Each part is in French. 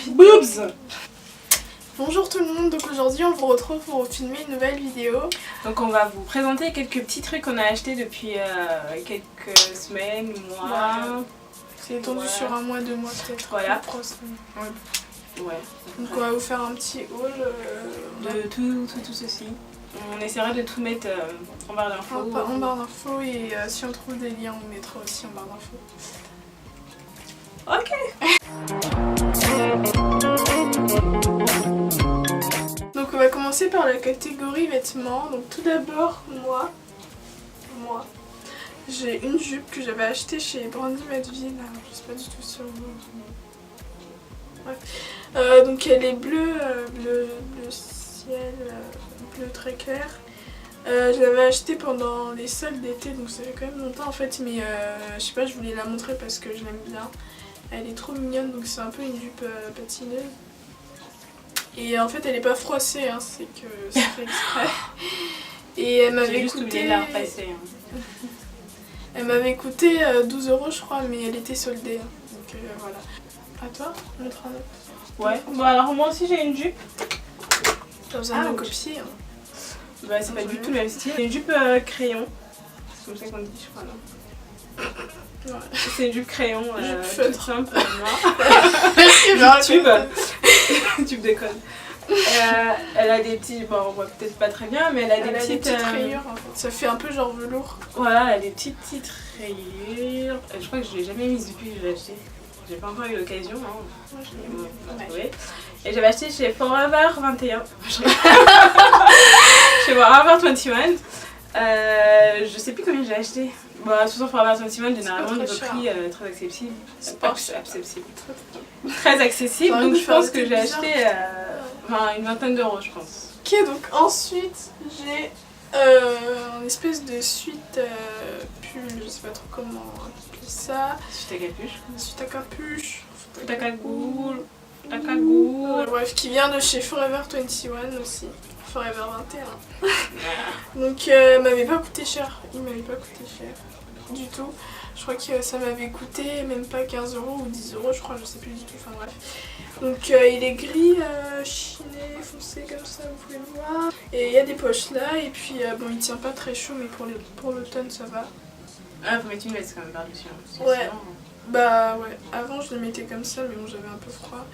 Boobs. Bonjour tout le monde, donc aujourd'hui on vous retrouve pour filmer une nouvelle vidéo. Donc on va vous présenter quelques petits trucs qu'on a achetés depuis quelques semaines, mois. Ouais. C'est étendu sur un mois, 2 mois peut-être. Voilà. 3 semaines. Ouais. Donc on va vous faire un petit haul de tout ceci. On essaiera de tout mettre en barre d'infos. En barre d'infos et si on trouve des liens on mettra aussi en barre d'infos. Ok. Donc on va commencer par la catégorie vêtements. Donc tout d'abord moi j'ai une jupe que j'avais achetée chez Brandy Medville. Je sais pas du tout si on voit. Bref. Donc elle est bleue ciel, bleu très clair. Je l'avais achetée pendant les soldes d'été, donc ça fait quand même longtemps en fait, mais je sais pas, je voulais la montrer parce que je l'aime bien. Elle est trop mignonne, donc c'est un peu une jupe patineuse. Et en fait elle est pas froissée, hein, c'est que c'est fait exprès. Et elle m'avait coûté... Elle m'avait coûté 12 € je crois, mais elle était soldée. Hein. Donc voilà. À toi, montre un autre. Ouais, bon alors moi aussi j'ai une jupe. T'as besoin de copier. Hein. Bah c'est pas du tout le même style. C'est une jupe crayon. C'est comme ça qu'on dit je crois là. Ouais. C'est une jupe crayon, toute simple, noire. Tube de code. Elle a des petits, bon on voit peut-être pas très bien, mais elle a des petites rayures en fait. Ça fait un peu genre velours. Voilà, elle a des petites rayures. Je crois que je l'ai jamais mise depuis que je l'ai acheté. J'ai pas encore eu l'occasion. Hein. Moi je l'ai trouvé. Et j'avais acheté chez Forever 21. Chez Forever 21. Je sais plus combien j'ai acheté. Bon, souvent Forever 21 généralement le prix très accessible. Très accessible, donc je pense que j'ai acheté une vingtaine d'euros je pense. Ok, donc ensuite j'ai une espèce de suite pull, je sais pas trop comment appeler ça. Suite à capuche. Suite à capuche. Suite à cagoule. La cagoule. Bref, qui vient de chez Forever 21 aussi. Forever 21. Donc il m'avait pas coûté cher. Il m'avait pas coûté cher du tout. Je crois que ça m'avait coûté même pas 15 € ou 10 € je crois, je sais plus du tout, enfin bref. Donc il est gris, chiné, foncé comme ça, vous pouvez le voir. Et il y a des poches là, et puis bon il tient pas très chaud mais pour l'automne ça va. Ah faut mettre une veste quand même par-dessus. Ouais, bah ouais, avant je le mettais comme ça mais bon j'avais un peu froid.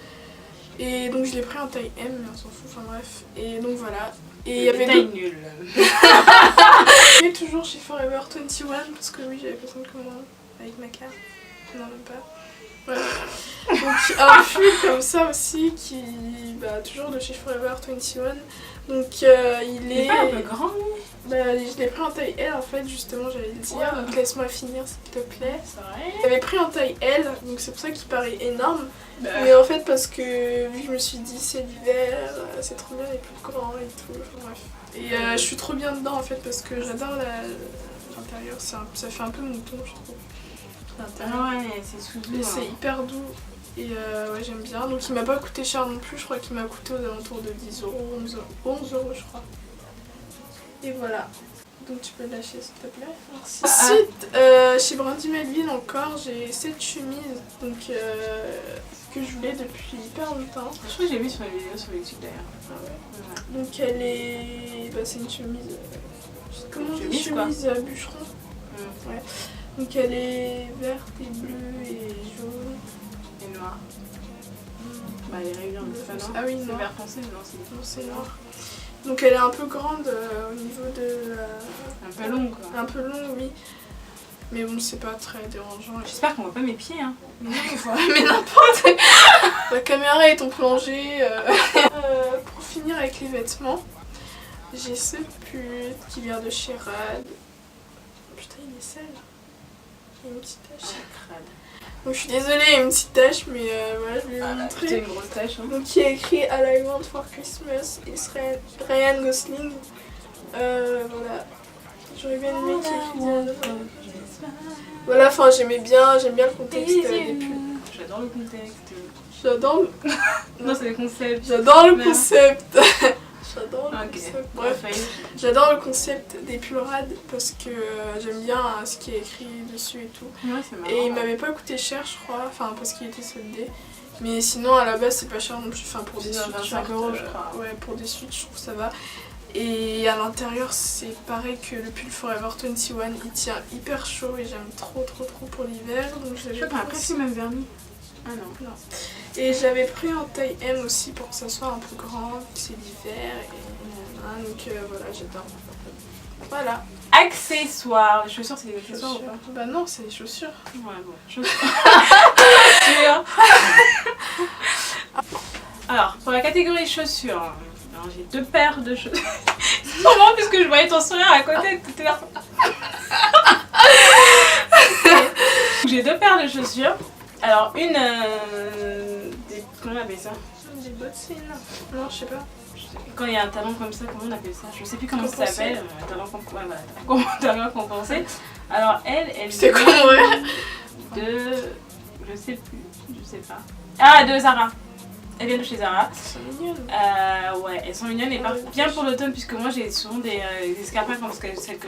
Et donc je l'ai pris en taille M mais on s'en fout, enfin bref. Et donc voilà. Et il y avait taille nulle. Et toujours chez Forever 21 parce que oui j'avais besoin de commande avec ma carte. Non même pas. Voilà. Donc un pull comme ça aussi qui toujours de chez Forever 21. Donc il est pas un peu grand lui. Je l'ai pris en taille L en fait justement j'allais le dire. Ouais. Donc laisse-moi finir s'il te plaît. C'est vrai. J'avais pris en taille L donc c'est pour ça qu'il paraît énorme. Mais en fait parce que vu que je me suis dit c'est l'hiver, c'est trop bien, il est plus grand et tout, bref. Et je suis trop bien dedans en fait parce que j'adore l'intérieur, ça fait un peu mouton je trouve. Ouais, c'est sous doux. C'est hyper doux et ouais j'aime bien. Donc il m'a pas coûté cher non plus, je crois qu'il m'a coûté aux alentours de 10 €, 11 € je crois. Et voilà. Donc tu peux le lâcher s'il te plaît. Merci. Ensuite, chez Brandy Melville encore, j'ai cette chemise donc, que je voulais depuis hyper longtemps. Je crois que j'ai vu sur les vidéos sur YouTube d'ailleurs. Ah ouais. Donc elle est... c'est une chemise... comment on dit chemise bûcheron. Ouais. Donc elle est verte et bleue et jaune. Et noire. Les rayures de ça non. Ah oui, c'est vert foncé, non c'est noir. Donc elle est un peu grande au niveau de... un peu longue quoi. Un peu longue, oui. Mais bon, c'est pas très dérangeant. J'espère qu'on voit pas mes pieds hein. Mais n'importe. La caméra est en plongée. Pour finir avec les vêtements, j'ai ce pull qui vient de chez Rad. Putain, il est sale. Il y a une petite tache. Donc je suis désolée, il y a une petite tache, mais voilà, je vais vous montrer. C'est une grosse tache. Hein. Donc il y a écrit All I Want for Christmas, Israel, Ryan Gosling. Voilà. J'aurais bien aimé qu'il y ait écrit voilà, enfin j'aime bien le contexte des pulls. J'adore le contexte. J'adore le... Non, c'est le concept. J'adore le concept. J'adore le Ok. concept. Bref, j'adore le concept des pulls rades parce que j'aime bien ce qui est écrit dessus et tout. Ouais, c'est marrant. Et il m'avait pas coûté cher, je crois, enfin parce qu'il était soldé. Mais sinon, à la base, c'est pas cher non plus. Enfin, pour des suites, 25 €, je crois. Ouais, pour des suites, je trouve que ça va. Et à l'intérieur, c'est pareil que le pull Forever 21. Il tient hyper chaud et j'aime trop pour l'hiver. Donc je Je l'avais sais pas, pris après aussi. c'est même vernis. Ah non. Et j'avais pris en taille M aussi pour que ça soit un peu grand, c'est l'hiver. Et donc voilà, j'adore. Voilà. Accessoires. Les chaussures, c'est des accessoires ou pas? Bah non, c'est les chaussures. Ouais, bon. Chaussures. Alors, pour la catégorie chaussures, alors, j'ai 2 paires de chaussures. C'est marrant puisque je voyais ton sourire à côté tout à l'heure. J'ai 2 paires de chaussures. Alors, une comment on appelle ça? Des bottines. Non, je sais pas. Quand il y a un talon comme ça, comment on appelle ça? Je sais plus comment ça Compensé. s'appelle. Talon compensé. Alors, elle C'est vient con, ouais. de... Je sais plus, je sais pas. Ah, de Zara. Elles viennent de chez Zara. C'est mignon. Ouais, elles sont mignonnes et bien pour l'automne puisque moi j'ai souvent des escarpins comme celles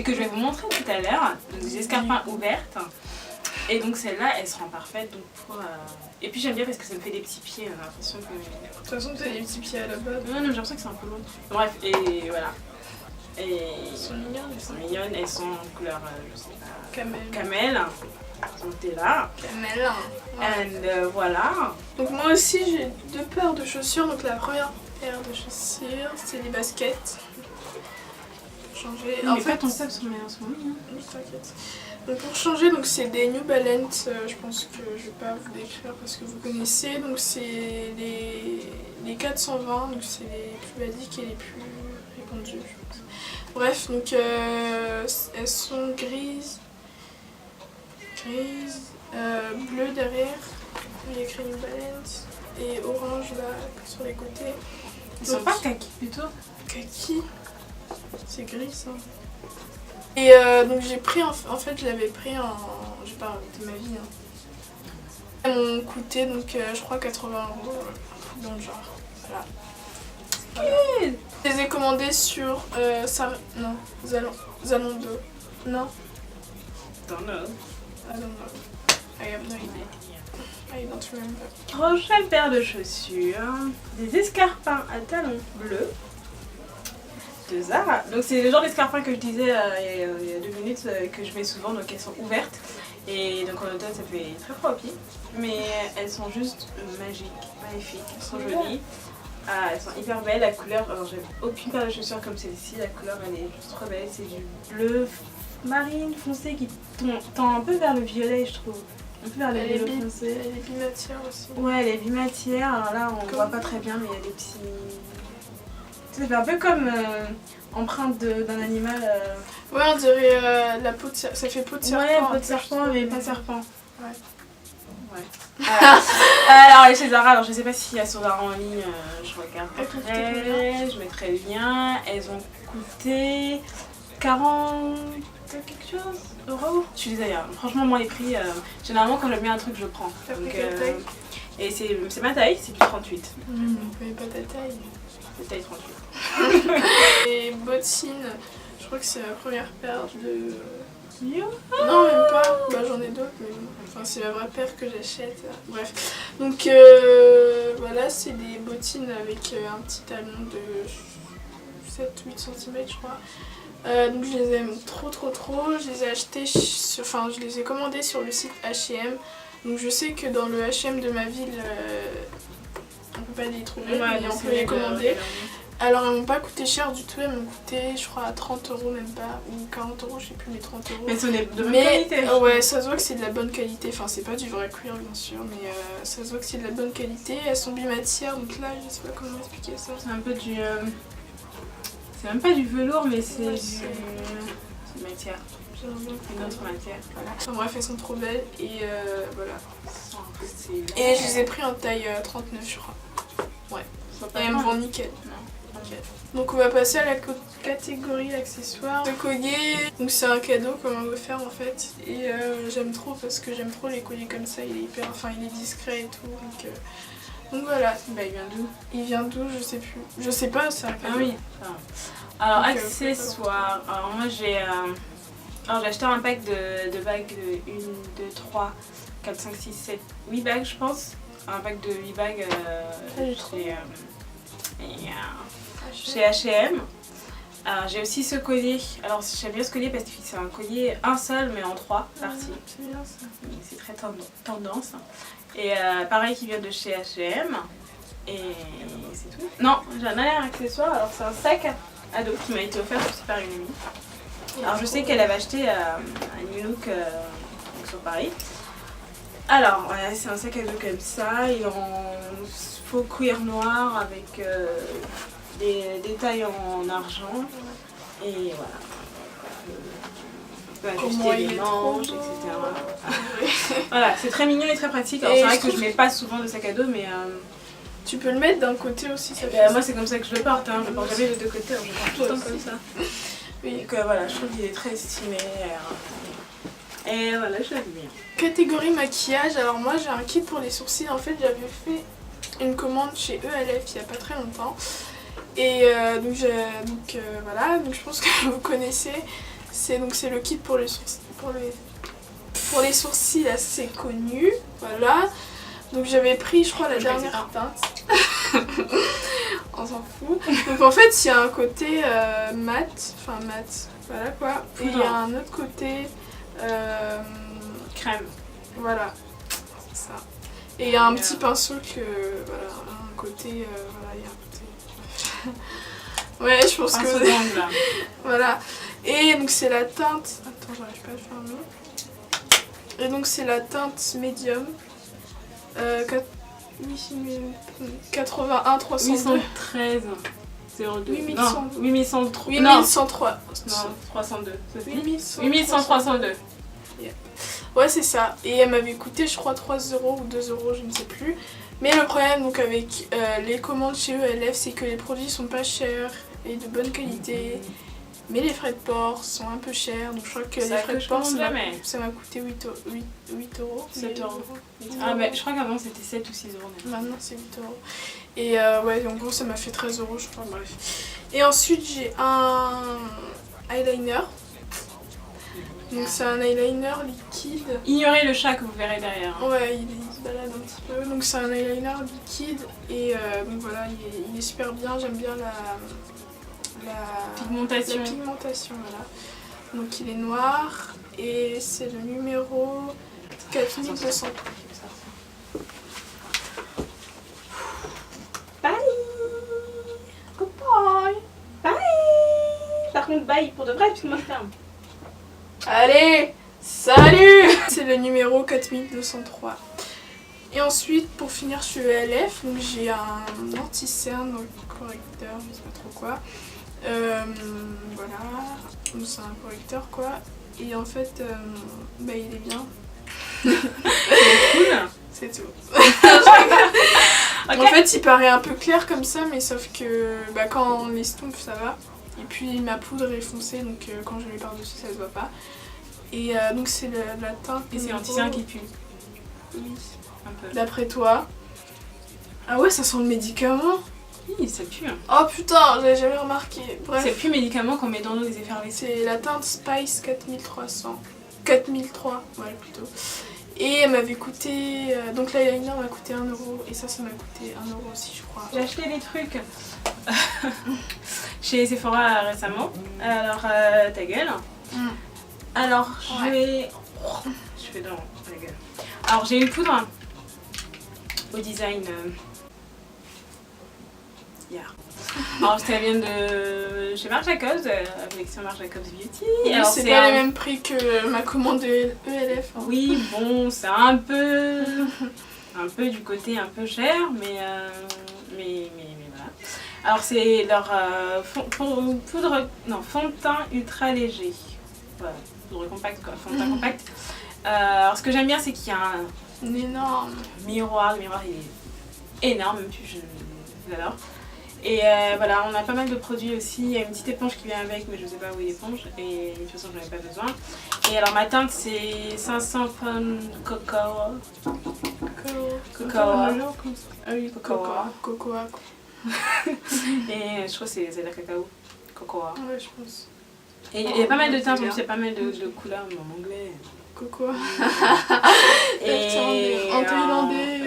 que je vais vous montrer tout à l'heure. Donc des escarpins ouvertes. Et donc celle-là, elle sera parfaite. Donc pour, Et puis j'aime bien parce que ça me fait des petits pieds. J'ai l'impression que... De toute façon, t'as des petits pieds à la base. Non, j'ai l'impression que c'est un peu long. Bref, et voilà. Et Elles sont mignonnes. elles sont mignonnes, elles sont en couleur, je sais pas, Camel. camel. Donc t'es là. Camel. And voilà. Donc moi aussi, j'ai 2 paires de chaussures. Donc la première paire de chaussures, c'est des baskets. Changer. En fait, ton sac sur mes mignon. Oui, t'inquiète. Donc pour changer, donc c'est des New Balance, je pense que je vais pas vous décrire parce que vous connaissez. Donc c'est les 420, donc c'est les plus basiques et les plus répandues, je pense. Bref, donc elles sont grises, bleu derrière, il y a écrit New Balance, et orange là sur les côtés. Ils sont Donc, pas kaki plutôt? kaki, c'est gris ça. Et donc j'ai pris, en fait je l'avais pris en... J'ai pas raconté ma vie. Hein. Elles m'ont coûté donc je crois 80 € dans le genre. Voilà. Je les ai commandées sur non, Zalando. Non, Don't know. I don't know. I have no idea. I don't remember. Prochaine paire de chaussures, des escarpins à talons bleus de Zara. Donc c'est le genre d'escarpins que je disais il y a 2 minutes que je mets souvent, donc elles sont ouvertes. Et donc en automne ça fait très froid aux pieds, mais elles sont juste magiques, magnifiques, elles sont jolies. Elles sont hyper belles, la couleur, alors j'ai aucune paire de chaussures comme celle-ci, la couleur elle est juste trop belle, c'est du bleu marine foncé qui tend un peu vers le violet je trouve. Un peu vers le violet foncé. Elle est bimatière aussi. Ouais, elle est bimatière, alors là on voit pas très bien mais il y a des petits... Ça fait un peu comme empreinte d'un animal. Ouais, on dirait la peau de serpent. Ça fait peau de serpent. Ouais, peau de serpent, mais pas serpent. Ouais. Ouais. Alors, chez Zara, alors je sais pas s'il y a sur Zara en ligne, je regarde après, je mettrai le lien. Elles ont coûté 40 quelque chose euros. Je suis désolée, hein. Franchement, moi les prix, généralement quand j'aime bien un truc, je prends. Donc, et c'est ma taille, c'est du 38. Vous voyez pas ta taille. C'est taille 38. Les bottines, je crois que c'est la première paire de... Yo. Non, même pas. Bah, j'en ai d'autres, mais bon. Enfin, c'est la vraie paire que j'achète. Bref. Donc, voilà, c'est des bottines avec un petit talon de 7-8 cm, je crois. Donc, je les aime trop. Je les ai achetées, enfin, je les ai commandées sur le site H&M. Donc, je sais que dans le H&M de ma ville, on peut pas les trouver, mais on peut les commander. Alors elles m'ont pas coûté cher du tout, elles m'ont coûté je crois 30 € même pas, ou 40 €, je sais plus, mais 30 €. Mais ce n'est de bonne qualité. Ouais, ça se voit que c'est de la bonne qualité, enfin c'est pas du vrai cuir bien sûr, mais ça se voit que c'est de la bonne qualité, elles sont bimatières, donc là je sais pas comment expliquer ça. C'est un peu du... c'est même pas du velours, mais c'est Ouais, c'est une matière, une autre matière. Voilà. Enfin, bref, elles sont trop belles et voilà. Et Et je les ai pris en taille 39 je crois. Ouais. Et elles me vont nickel. Okay. Donc on va passer à la catégorie accessoires. Le collier, donc c'est un cadeau qu'on m'a offert en fait. Et j'aime trop parce que j'aime trop les colliers comme ça, il est hyper, enfin il est discret et tout. Donc Donc voilà. Bah il vient d'où? Il vient d'où? Je sais plus. Je sais pas, c'est un cadeau. Ah oui. Alors Donc, accessoires. Alors moi j'ai acheté un pack de bagues de 1, 2, 3, 4, 5, 6, 7, 8 bagues je pense. Un pack de 8 bagues chez H&M. Alors j'ai aussi ce collier. Alors j'aime bien ce collier parce que c'est un collier un seul mais en 3 parties. C'est bien ça. C'est très tendance. Et pareil qui vient de chez H&M. Et c'est tout. Non, j'ai un dernier accessoire. Alors c'est un sac à dos qui m'a été offert aussi par une amie. Alors je sais qu'elle avait acheté à New Look sur Paris. Alors voilà, c'est un sac à dos comme ça. Il est en faux cuir noir avec des détails en argent. Et voilà. On peut ajuster les manches, etc. Voilà, c'est très mignon et très pratique. Alors c'est vrai que je mets pas souvent de sac à dos, mais tu peux le mettre d'un côté aussi, ça fait moi c'est comme ça que je le porte, hein. Je porte jamais les deux côtés, je porte tout le temps comme ça. Oui. Donc voilà, je trouve qu'il est très estimé. Et voilà, je l'aime bien. Catégorie maquillage, alors moi j'ai un kit pour les sourcils. En fait j'avais fait une commande chez ELF il y a pas très longtemps. Et donc voilà, donc je pense que vous connaissez. C'est le kit pour les sourcils, pour les sourcils assez connu. Voilà. Donc j'avais pris je crois la dernière teinte. On s'en fout. Donc en fait il y a un côté mat, voilà quoi. Et il y a un autre côté crème. Voilà, c'est ça. Et il y a un petit pinceau que voilà, un côté voilà, il y a un côté. Ouais, je pense que d'angle, là. Voilà. Et donc c'est la teinte. Attends, j'arrive pas à le fermer. Et donc c'est la teinte médium. 81 302. 813 02. 8103. 8103. 8103. Non, 302. 8103. Ouais, c'est ça. Et elle m'avait coûté, je crois, 3 € ou 2 €, je ne sais plus. Mais le problème donc avec les commandes chez ELF, c'est que les produits sont pas chers et de bonne qualité. Mais les frais de port sont un peu chers, donc je crois que les frais de port ça m'a coûté 8 €. 7 €. Ah mais je crois qu'avant c'était 7 ou 6 €. Maintenant c'est 8 €. Et ouais, en gros ça m'a fait 13 € je crois, bref. Et ensuite j'ai un eyeliner. Donc c'est un eyeliner liquide. Ignorez le chat que vous verrez derrière. Ouais, il se balade un petit peu. Donc c'est un eyeliner liquide et donc voilà, il est super bien, j'aime bien la pigmentation, voilà. Donc il est noir et c'est le numéro 4200. Bye. Goodbye. Bye. Par contre bye pour de vrai puisque moi je ferme. Allez, salut. C'est le numéro 4203. Et ensuite pour finir chez ELF, donc j'ai un anti-cerne correcteur, je sais pas trop quoi. Voilà, donc c'est un correcteur quoi. Et en fait, bah il est bien. Cool. C'est tout. Okay. En fait, il paraît un peu clair comme ça, mais sauf que bah, quand on l'estompe, ça va. Et puis ma poudre est foncée, donc quand je mets par-dessus, ça se voit pas. Et donc c'est la teinte. Et c'est l'anti-cerne qui pue. Oui. Un peu. D'après toi. Ah ouais, ça sent le médicament. Oui, ça pue. Oh putain, j'avais jamais remarqué. Bref. C'est plus médicament qu'on met dans l'eau des effervescents. C'est la teinte Spice 4300. 4003, ouais plutôt. Et elle m'avait coûté. Donc l'eyeliner m'a coûté 1 € et ça m'a coûté 1 € aussi, je crois. J'ai acheté des trucs chez Sephora récemment. Alors, ta gueule. Alors, je fais dans la gueule. Alors, j'ai une poudre au design. Alors, ça vient de chez Marc Jacobs, la collection Marc Jacobs Beauty. Oui, alors, c'est pas les mêmes prix que ma commande de ELF. Hein. Oui, bon, c'est un peu du côté un peu cher, mais voilà. Alors, c'est leur fond de teint ultra léger. Voilà, poudre compacte quoi, fond de teint compact. Alors, ce que j'aime bien, c'est qu'il y a un énorme miroir. Le miroir, il est énorme, même plus, j'adore. Et voilà, on a pas mal de produits aussi. Il y a une petite éponge qui vient avec, mais je sais pas où est l'éponge. Et de toute façon, j'en avais pas besoin. Et alors, ma teinte, c'est 500 Cocoa. Cocoa. Ah oui, Cocoa. Cocoa. Et je crois que c'est la cacao. Cocoa. Ouais, je pense. Et il y a pas mal de teintes, il y a pas mal de couleurs en anglais. Cocoa. Et en thaïlandais.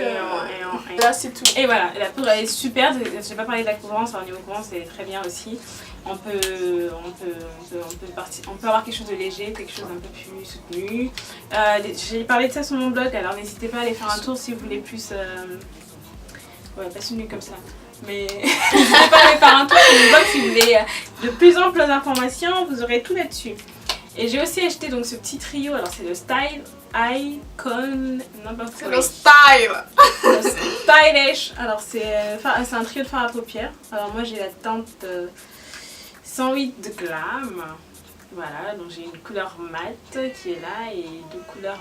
Là, c'est tout. Et voilà, la poudre elle est super. Je n'ai pas parlé de la couvrance, au niveau couvrance c'est très bien aussi. On peut avoir quelque chose de léger, quelque chose un peu plus soutenu. J'ai parlé de ça sur mon blog, alors n'hésitez pas à aller faire un tour si vous voulez plus. Ouais, pas soutenu comme ça. Mais n'hésitez pas à aller faire un tour sur mon blog si vous voulez de plus amples informations, vous aurez tout là-dessus. Et j'ai aussi acheté donc ce petit trio, alors c'est le Style Icon Number 3. C'est le style. Le Stylish. Alors c'est un trio de fard à paupières. Alors moi j'ai la teinte 108 de Glam. Voilà, donc j'ai une couleur mat qui est là et deux couleurs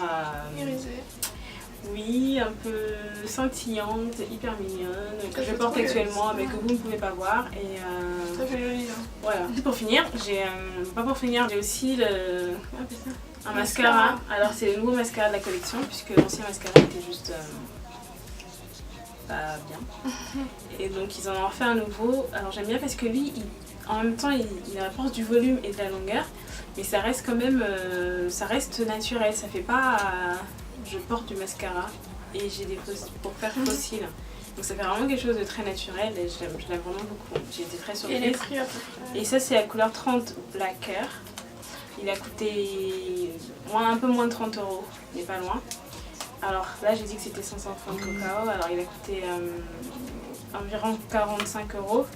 irisées. Oui, un peu scintillante, hyper mignonne, que je porte actuellement mais que vous ne pouvez pas voir. Et ça fait joli. Hein. Voilà. Pour finir, j'ai aussi un mascara. Alors c'est le nouveau mascara de la collection puisque l'ancien mascara était juste pas bien. Et donc ils en ont refait un nouveau. Alors j'aime bien parce que lui, en même temps il apporte du volume et de la longueur, mais ça reste quand même, ça reste naturel. Ça fait pas je porte du mascara et j'ai des pour faire fossile. Donc ça fait vraiment quelque chose de très naturel et je l'aime vraiment beaucoup. J'ai été très surprise. Et les prix à peu près. Et ça c'est la couleur 30 Blacker. Il a coûté un peu moins de 30 €, mais pas loin. Alors là j'ai dit que c'était 500 francs de cacao, alors il a coûté environ 45 €.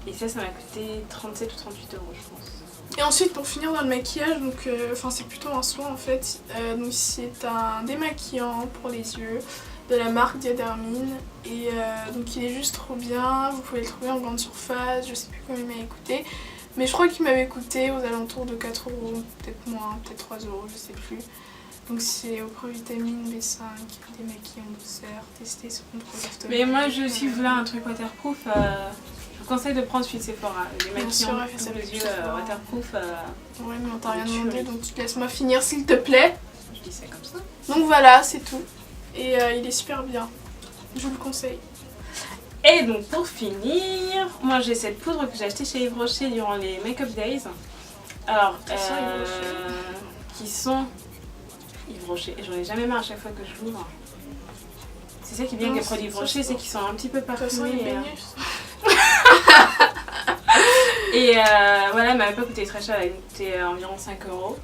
Et ça m'a coûté 37 ou 38 € je pense. Et ensuite pour finir dans le maquillage, donc c'est plutôt un soin en fait. Donc c'est un démaquillant pour les yeux de la marque Diadermine. Et donc il est juste trop bien, vous pouvez le trouver en grande surface, je sais plus combien il m'a coûté. Mais je crois qu'il m'avait coûté aux alentours de 4 €, peut-être moins, peut-être 3 €, je sais plus. Donc c'est au provitamine B5, démaquillant douceur, testé sur contrôle after. Mais moi je aussi voulais un truc waterproof. Je vous conseille de prendre celui de Sephora, les maquillants pour les yeux waterproof. Ouais, mais on t'a rien demandé, donc laisse-moi finir s'il te plaît. Je dis ça comme ça. Donc voilà, c'est tout. Et il est super bien. Je vous le conseille. Et donc pour finir, moi j'ai cette poudre que j'ai achetée chez Yves Rocher durant les Make-up Days. Alors, qui sont Yves Rocher. Et j'en ai jamais marre à chaque fois que je l'ouvre. C'est ça qui est bien avec les produits Yves Rocher, c'est qu'ils sont un petit peu parfumés. Et voilà, elle m'avait pas coûté très cher, elle a coûté environ 5 €.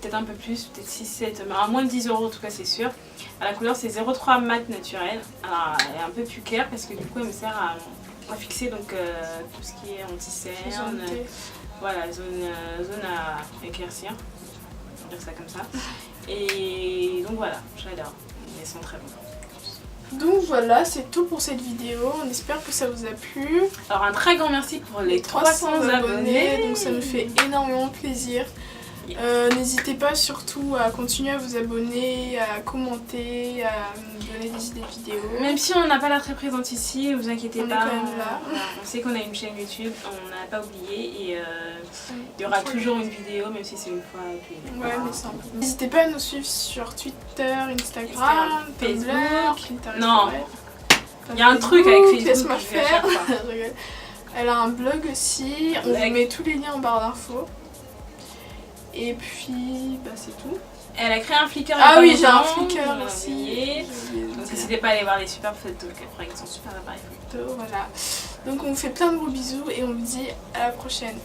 Peut-être un peu plus, peut-être 6-7, mais à moins de 10 € en tout cas c'est sûr. La couleur c'est 03 mat naturel. Alors elle est un peu plus claire parce que du coup elle me sert à fixer donc tout ce qui est anti-cerne. Voilà, zone à éclaircir. On va dire ça comme ça. Et donc voilà, j'adore. Elles sont très bonnes. Donc voilà, c'est tout pour cette vidéo, on espère que ça vous a plu. Alors un très grand merci pour les 300 abonnés. Donc ça nous fait énormément plaisir. N'hésitez pas surtout à continuer à vous abonner, à commenter, à me donner des idées de vidéos. Même si on n'a pas la très présente ici, ne vous inquiétez pas. On est quand même là. On sait qu'on a une chaîne YouTube, on n'a pas oublié et il y aura toujours une vidéo, même si c'est une fois. Ouais, mais c'est un peu. N'hésitez pas à nous suivre sur Twitter, Instagram, Facebook. Pinterest. Non, il y a un truc avec Facebook. Laisse-moi faire. Elle a un blog aussi, on vous met tous les liens en barre d'infos. Et puis, bah c'est tout. Elle a créé un Flickr. Ah oui, j'ai un Flickr aussi. Donc n'hésitez pas à aller voir les super photos qu'elle prend avec son super appareil photo. Voilà. Donc on vous fait plein de gros bisous et on vous dit à la prochaine.